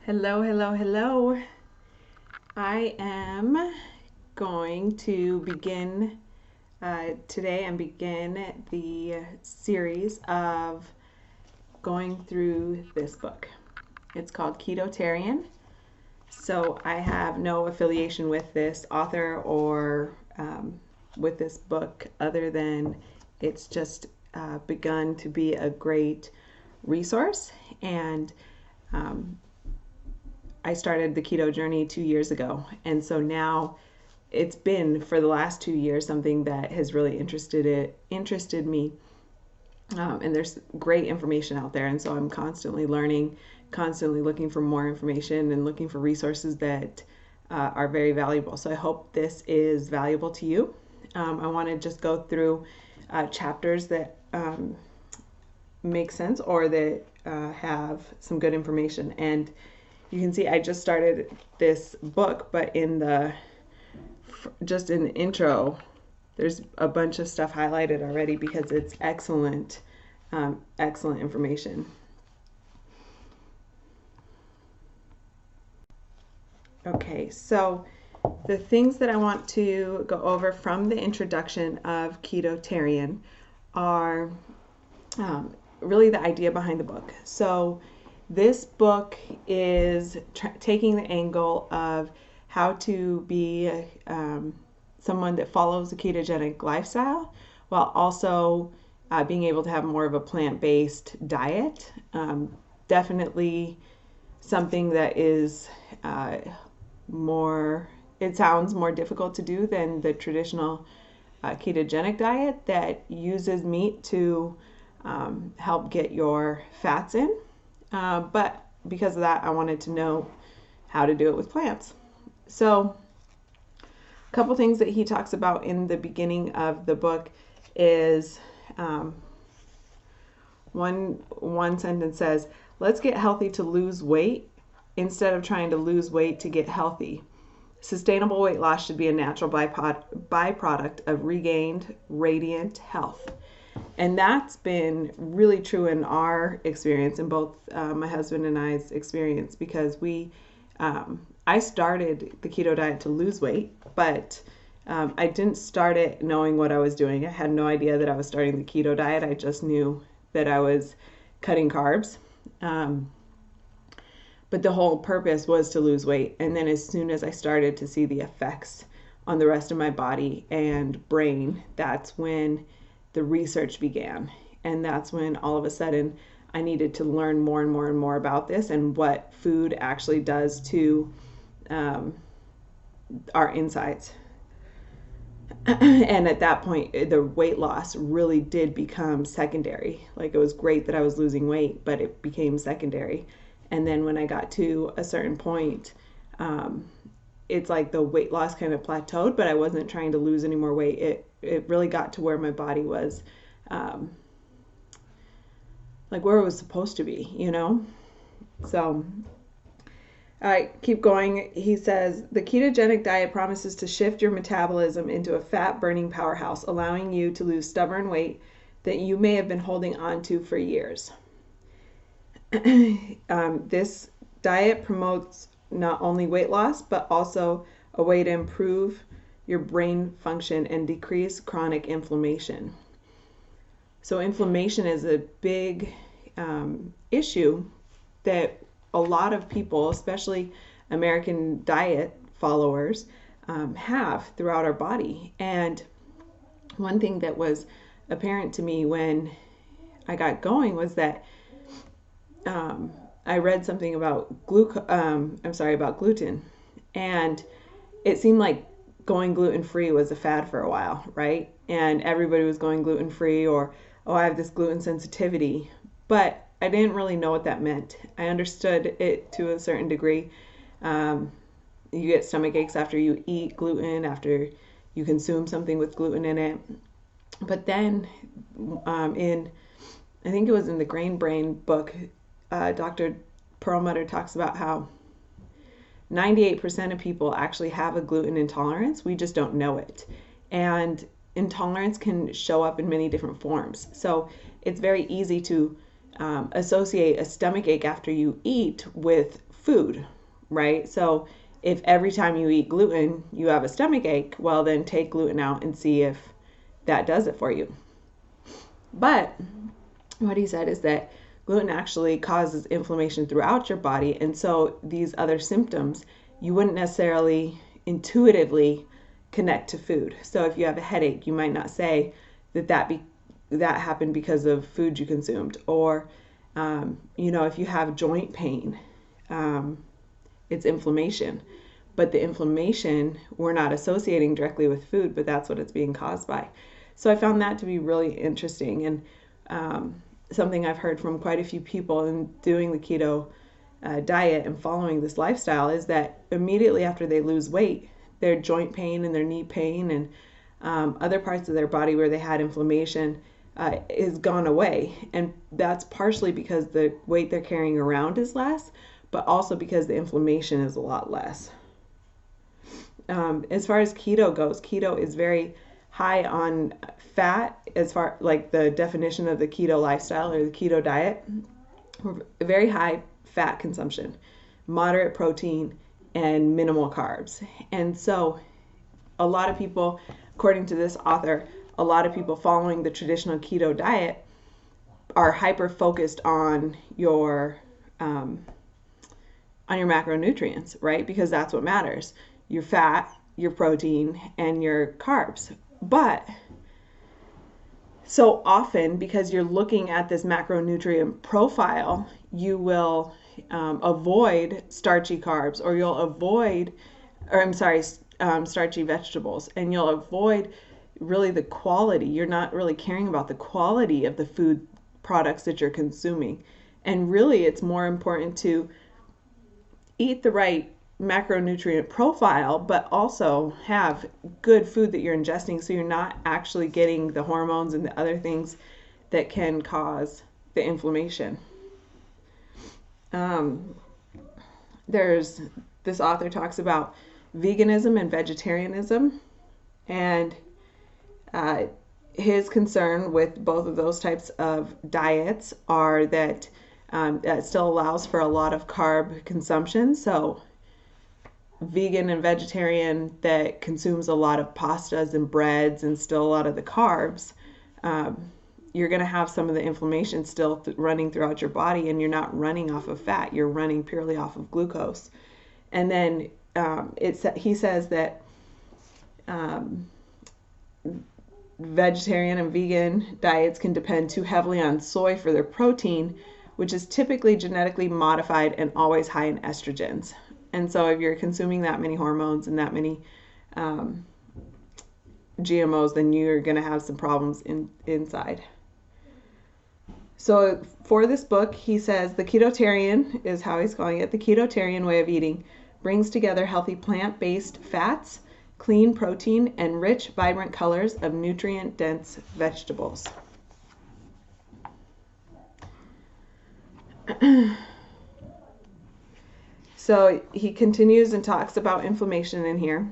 Hello, hello, hello. I am going to begin today and begin the series of going through this book. It's called Ketotarian. So I have no affiliation with this author or with this book other than it's just begun to be a great resource. And I started the keto journey 2 years ago. And so now it's been for the last 2 years something that has really interested me. And there's great information out there. And so I'm constantly learning, constantly looking for more information and looking for resources that are very valuable. So I hope this is valuable to you. I want to just go through chapters that make sense or that have some good information. And you can see I just started this book, but in the intro, there's a bunch of stuff highlighted already because it's excellent information. Okay, so the things that I want to go over from the introduction of Ketotarian are really the idea behind the book. So this book is taking the angle of how to be someone that follows a ketogenic lifestyle while also being able to have more of a plant-based diet. Definitely something that is it sounds more difficult to do than the traditional ketogenic diet that uses meat to help get your fats in. But because of that, I wanted to know how to do it with plants. So a couple things that he talks about in the beginning of the book is one sentence says, "Let's get healthy to lose weight instead of trying to lose weight to get healthy. Sustainable weight loss should be a natural byproduct of regained, radiant health." And that's been really true in our experience, in both my husband and I's experience, because I started the keto diet to lose weight, but I didn't start it knowing what I was doing. I had no idea that I was starting the keto diet. I just knew that I was cutting carbs. But the whole purpose was to lose weight. And then as soon as I started to see the effects on the rest of my body and brain, that's when the research began. And that's when all of a sudden I needed to learn more and more and more about this and what food actually does to our insides. And at that point, the weight loss really did become secondary. Like, it was great that I was losing weight, but it became secondary. And then when I got to a certain point, it's like the weight loss kind of plateaued, but I wasn't trying to lose any more weight. It really got to where my body was like where it was supposed to be, you know? So I keep going. He says, the ketogenic diet promises to shift your metabolism into a fat-burning powerhouse, allowing you to lose stubborn weight that you may have been holding on to for years. This diet promotes not only weight loss, but also a way to improve your brain function and decrease chronic inflammation. So inflammation is a big issue that a lot of people, especially American diet followers, have throughout our body. And one thing that was apparent to me when I got going was that I read something about gluten, and it seemed like going gluten-free was a fad for a while, right? And everybody was going gluten-free, or, oh, I have this gluten sensitivity. But I didn't really know what that meant. I understood it to a certain degree. You get stomach aches after you eat gluten, after you consume something with gluten in it. But then I think it was in the Grain Brain book, Dr. Perlmutter talks about how 98% of people actually have a gluten intolerance. We just don't know it. And intolerance can show up in many different forms. So it's very easy to associate a stomach ache after you eat with food, right? So if every time you eat gluten, you have a stomach ache, well, then take gluten out and see if that does it for you. But what he said is that gluten actually causes inflammation throughout your body. And so these other symptoms, you wouldn't necessarily intuitively connect to food. So if you have a headache, you might not say that happened because of food you consumed. Or, if you have joint pain, it's inflammation. But the inflammation, we're not associating directly with food, but that's what it's being caused by. So I found that to be really interesting, and something I've heard from quite a few people in doing the keto diet and following this lifestyle is that immediately after they lose weight, their joint pain and their knee pain and other parts of their body where they had inflammation is gone away. And that's partially because the weight they're carrying around is less, but also because the inflammation is a lot less. As far as keto goes, keto is very high on fat, as far like the definition of the keto lifestyle or the keto diet. Very high fat consumption, moderate protein, and minimal carbs. And so a lot of people, according to this author, a lot of people following the traditional keto diet are hyper focused on your macronutrients, right? Because that's what matters. Your fat, your protein, and your carbs. But so often, because you're looking at this macronutrient profile, you will avoid starchy carbs, or you'll avoid, starchy vegetables, and you'll avoid really the quality. You're not really caring about the quality of the food products that you're consuming. And really, it's more important to eat the right macronutrient profile, but also have good food that you're ingesting, so you're not actually getting the hormones and the other things that can cause the inflammation. This author talks about veganism and vegetarianism, and his concern with both of those types of diets are that that still allows for a lot of carb consumption. So vegan and vegetarian that consumes a lot of pastas and breads and still a lot of the carbs, you're going to have some of the inflammation still running throughout your body, and you're not running off of fat, you're running purely off of glucose. And then he says that vegetarian and vegan diets can depend too heavily on soy for their protein, which is typically genetically modified and always high in estrogens. And so if you're consuming that many hormones and that many GMOs, then you're going to have some problems inside. So for this book, he says the Ketotarian is how he's calling it. The Ketotarian way of eating brings together healthy plant-based fats, clean protein, and rich, vibrant colors of nutrient-dense vegetables. So he continues and talks about inflammation in here.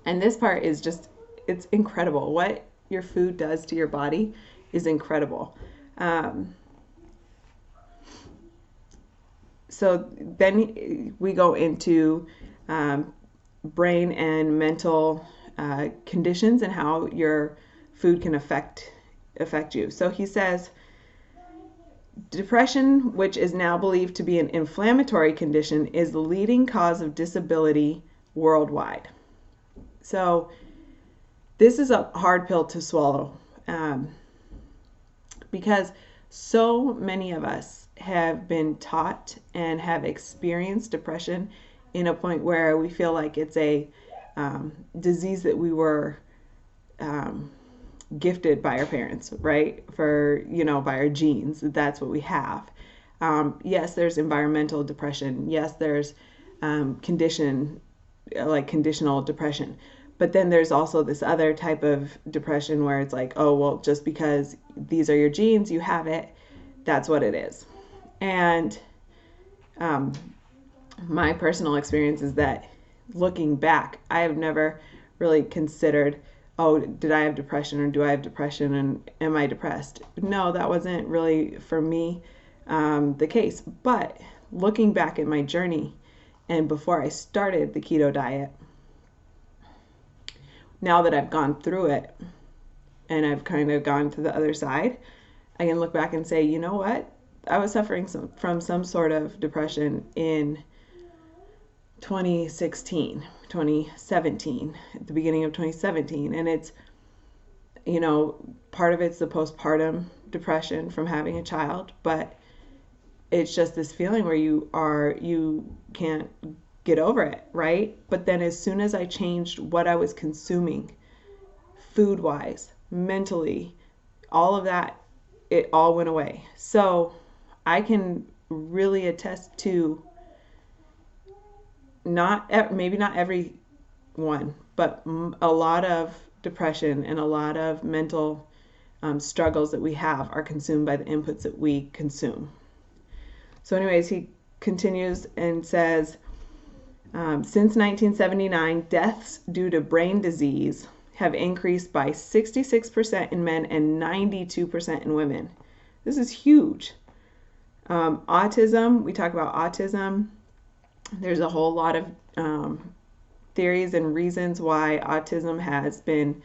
And this part is just, it's incredible. What your food does to your body is incredible. So then we go into brain and mental conditions and how your food can affect you. So he says, depression, which is now believed to be an inflammatory condition, is the leading cause of disability worldwide. So this is a hard pill to swallow, because so many of us have been taught and have experienced depression in a point where we feel like it's a disease that we were gifted by our parents, right? By our genes, that's what we have. Yes, there's environmental depression. Yes, there's conditional depression. But then there's also this other type of depression where it's like, oh, well, just because these are your genes, you have it, that's what it is. And my personal experience is that looking back, I have never really considered, oh, did I have depression, or do I have depression, and am I depressed? No, that wasn't really for me the case. But looking back at my journey and before I started the keto diet, now that I've gone through it and I've kind of gone to the other side, I can look back and say, you know what? I was suffering from some sort of depression in 2016, 2017, at the beginning of 2017. And it's, part of it's the postpartum depression from having a child, but it's just this feeling where you can't get over it, right? But then as soon as I changed what I was consuming, food-wise, mentally, all of that, it all went away. So I can really attest to maybe not everyone, but a lot of depression and a lot of mental struggles that we have are consumed by the inputs that we consume. So anyways, he continues and says, since 1979, deaths due to brain disease have increased by 66% in men and 92% in women. This is huge. Autism, we talk about autism. There's a whole lot of theories and reasons why autism has been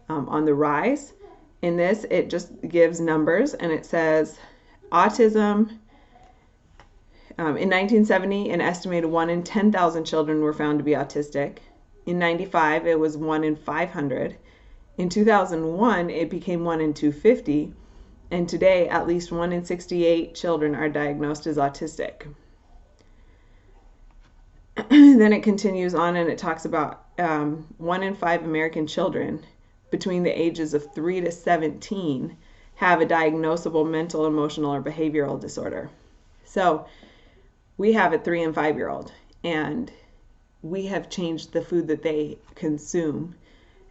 on the rise. In this, it just gives numbers, and it says autism, in 1970, an estimated 1 in 10,000 children were found to be autistic. In 95, it was 1 in 500. In 2001, it became 1 in 250. And today, at least 1 in 68 children are diagnosed as autistic. Then it continues on and it talks about 1 in 5 American children between the ages of 3 to 17 have a diagnosable mental, emotional, or behavioral disorder. So we have a 3 and 5-year-old, and we have changed the food that they consume.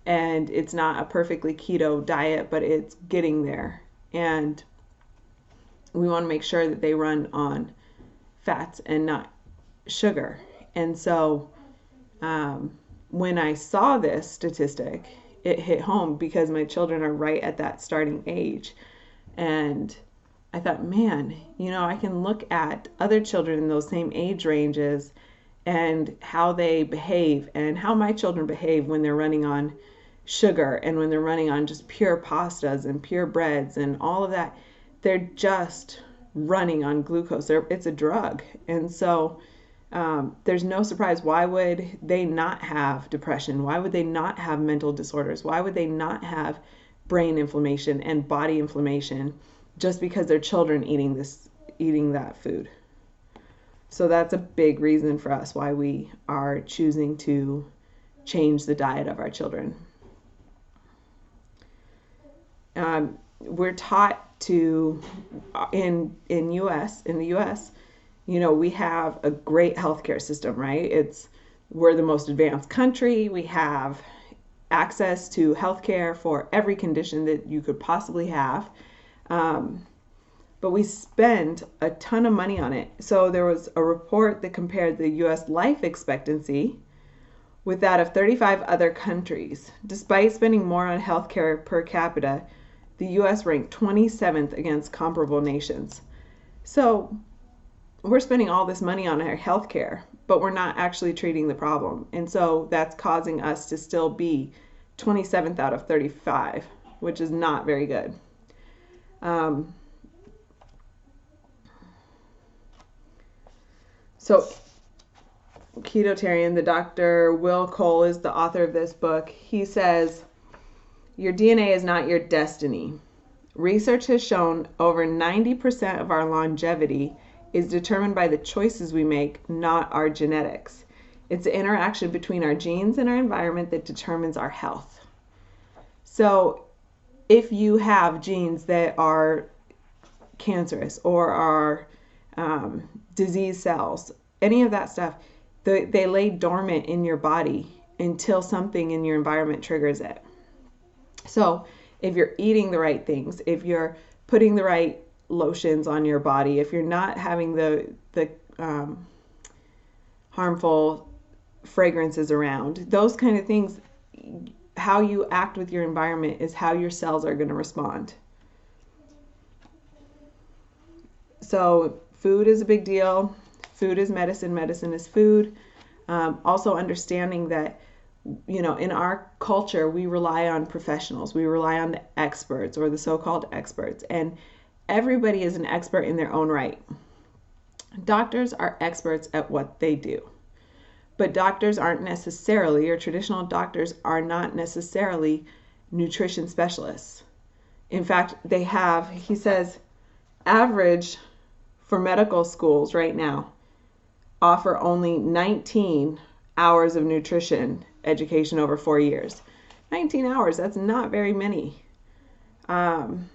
And it's not a perfectly keto diet, but it's getting there. And we want to make sure that they run on fats and not sugar. And so when I saw this statistic, it hit home because my children are right at that starting age. And I thought, man, I can look at other children in those same age ranges and how they behave and how my children behave when they're running on sugar and when they're running on just pure pastas and pure breads and all of that. They're just running on glucose. It's a drug. And so there's no surprise. Why would they not have depression? Why would they not have mental disorders? Why would they not have brain inflammation and body inflammation just because they're children eating that food? So that's a big reason for us why we are choosing to change the diet of our children. We're taught to, in the U.S., we have a great healthcare system, right? We're the most advanced country. We have access to healthcare for every condition that you could possibly have. But we spend a ton of money on it. So there was a report that compared the U.S. life expectancy with that of 35 other countries. Despite spending more on healthcare per capita, the U.S. ranked 27th against comparable nations. So we're spending all this money on our healthcare, but we're not actually treating the problem. And so that's causing us to still be 27th out of 35, which is not very good. So Ketotarian, the Dr. Will Cole is the author of this book. He says, your DNA is not your destiny. Research has shown over 90% of our longevity is determined by the choices we make, not our genetics. It's the interaction between our genes and our environment that determines our health. So if you have genes that are cancerous or are disease cells, any of that stuff, they lay dormant in your body until something in your environment triggers it. So if you're eating the right things, if you're putting the right lotions on your body, if you're not having the harmful fragrances around, those kind of things, how you act with your environment is how your cells are going to respond. So food is a big deal. Food is medicine, medicine is food. Also understanding that, in our culture, we rely on professionals. We rely on the experts or the so-called experts. And everybody is an expert in their own right. Doctors are experts at what they do. But doctors aren't necessarily, or traditional doctors are not necessarily nutrition specialists. In fact, he says, average for medical schools right now offer only 19 hours of nutrition education over 4 years. 19 hours, that's not very many. And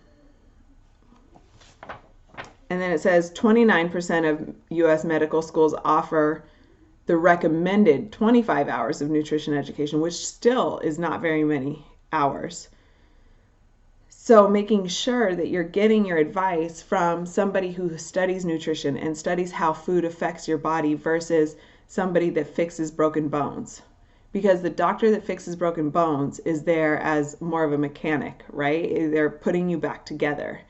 then it says 29% of U.S. medical schools offer the recommended 25 hours of nutrition education, which still is not very many hours. So making sure that you're getting your advice from somebody who studies nutrition and studies how food affects your body versus somebody that fixes broken bones. Because the doctor that fixes broken bones is there as more of a mechanic, right? They're putting you back together.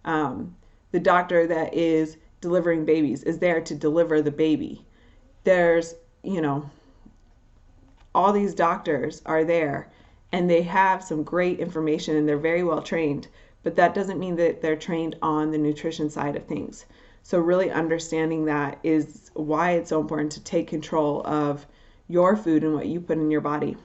The doctor that is delivering babies is there to deliver the baby. There's, all these doctors are there and they have some great information and they're very well trained, but that doesn't mean that they're trained on the nutrition side of things. So really understanding that is why it's so important to take control of your food and what you put in your body.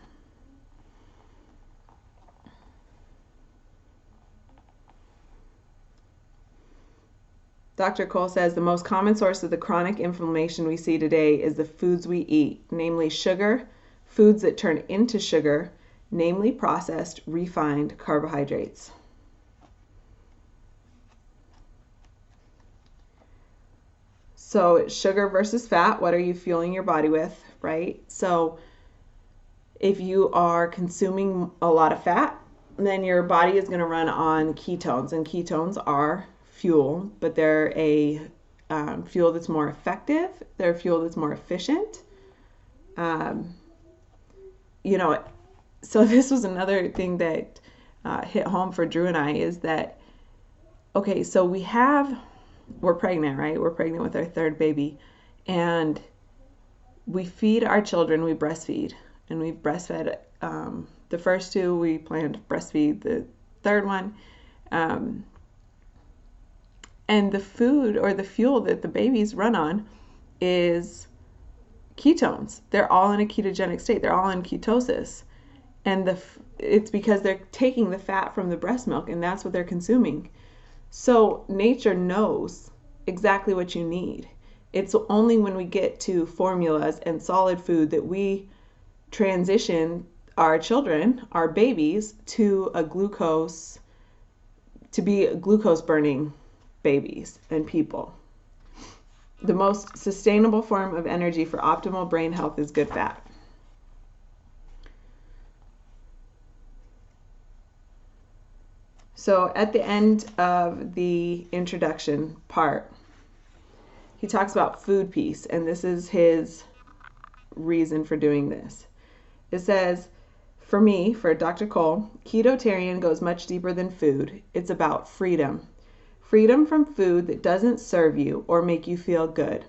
Dr. Cole says the most common source of the chronic inflammation we see today is the foods we eat, namely sugar, foods that turn into sugar, namely processed, refined carbohydrates. So it's sugar versus fat. What are you fueling your body with, right? So if you are consuming a lot of fat, then your body is going to run on ketones, and ketones are fuel, but they're a fuel that's more effective. They're a fuel that's more efficient. So this was another thing that hit home for Drew and I is that, okay, so we're pregnant, right? We're pregnant with our third baby, and we feed our children, we breastfeed, and we breastfed the first two. We plan to breastfeed the third one. And the food or the fuel that the babies run on is ketones. They're all in a ketogenic state. They're all in ketosis. And it's because they're taking the fat from the breast milk, and that's what they're consuming. So nature knows exactly what you need. It's only when we get to formulas and solid food that we transition our children, our babies, to be glucose burning babies and people. The most sustainable form of energy for optimal brain health is good fat. So at the end of the introduction part, he talks about food peace, and this is his reason for doing this. It says, for Dr. Cole, Ketotarian goes much deeper than food. It's about freedom. Freedom from food that doesn't serve you or make you feel good.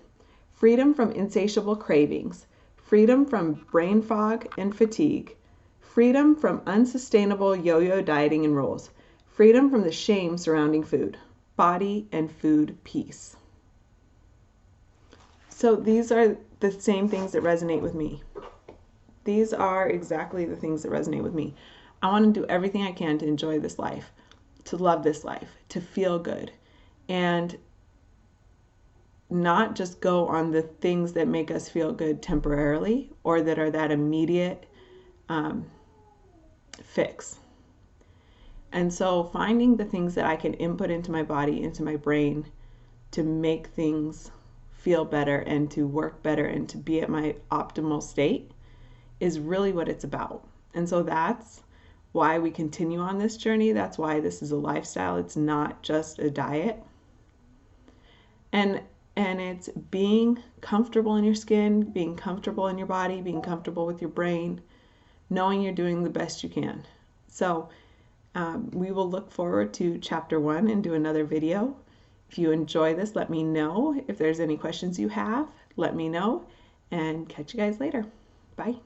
Freedom from insatiable cravings. Freedom from brain fog and fatigue. Freedom from unsustainable yo-yo dieting and rules. Freedom from the shame surrounding food. Body and food peace. So these are the same things that resonate with me. These are exactly the things that resonate with me. I want to do everything I can to enjoy this life, to love this life, to feel good, and not just go on the things that make us feel good temporarily or that are that immediate fix. And so finding the things that I can input into my body, into my brain, to make things feel better and to work better and to be at my optimal state is really what it's about. And so that's why we continue on this journey. That's why this is a lifestyle. It's not just a diet. And it's being comfortable in your skin, being comfortable in your body, being comfortable with your brain, knowing you're doing the best you can. So we will look forward to chapter 1 and do another video. If you enjoy this, let me know if there's any questions you have. let me know, and catch you guys later. Bye.